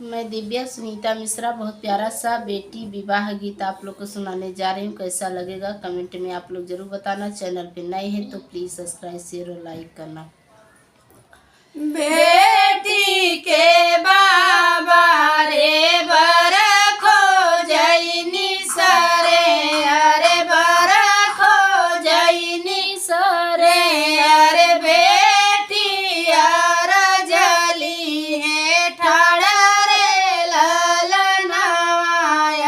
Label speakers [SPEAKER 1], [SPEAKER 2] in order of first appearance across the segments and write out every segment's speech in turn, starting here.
[SPEAKER 1] मैं दिव्या सुनीता मिश्रा बहुत प्यारा सा बेटी विवाह गीत आप लोग को सुनाने जा रही हूँ। कैसा लगेगा कमेंट में आप लोग जरूर बताना। चैनल पे नए हैं तो प्लीज़ सब्सक्राइब शेयर और लाइक करना।
[SPEAKER 2] बेटी के बाबा रे बर खोजैनी सरे, अरे बर खोजैनी सरे, अरे बेटी यार जली है ठाड़ा रे ललनवा,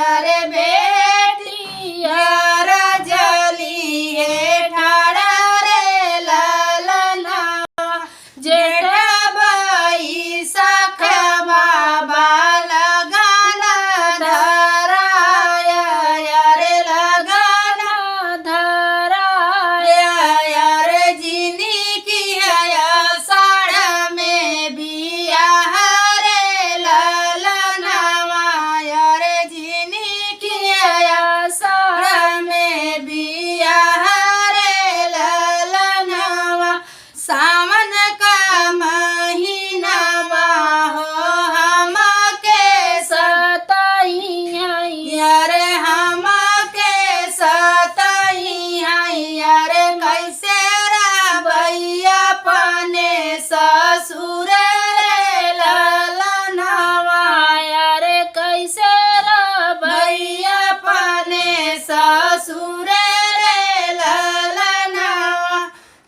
[SPEAKER 2] अरे बेटी यार जली है ठाड़ा रे ललनवा। जेठा बाई सखमा बाला गाना धराया, यारे लगाना धराया, यारे जिनी किया साड़ा में बियाह रे ललनवा, यारे जिनी किया साड़ा में बियाह रे ललनवा। सावन का महीनावा हो हम के सतई यारे, हम के सतई यारे, कैसे रबैया अपने ससुर रे ललनवा, यारे कैसे रबैया अपने ससुर रे ललनवा।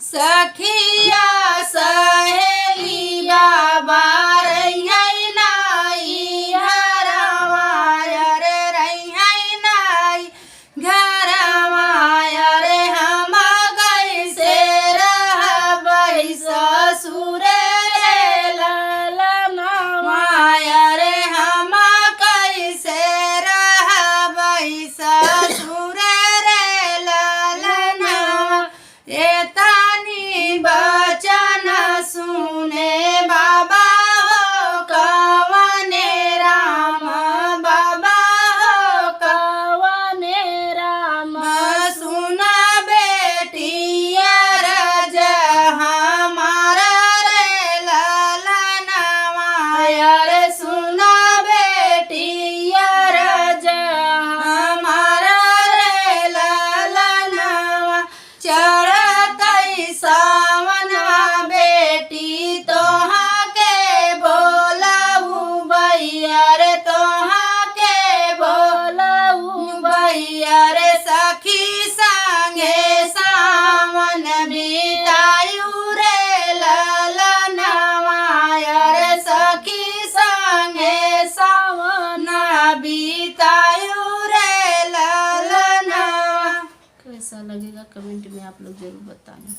[SPEAKER 2] सखिया सहेली बाबा रही नाई घरवा, अरे रही नाई घरवा, अरे हम कैसे रहबै ससुर रे ललनवा, अरे हम कैसे रहबै ससुर रे ललनवा। एतानी बचन सुने बाबा हो कवने राम, बाबा हो कवने राम। सुना बेटिया रज हमारा रे ललनवा, अरे सुना बेटिया रज हमारा रे ललनवा। चढ़तई सावनवा बेटी तोहा के बोलऊ बैया रे, तोहा के बोलऊ बैया रे। सखी संगे सावन बितायु रे ललनवा, अरे सखी संगे सावन बितायु रे ललनवा।
[SPEAKER 1] कैसा लगेगा कमेंट में आप लोग जरूर बताना।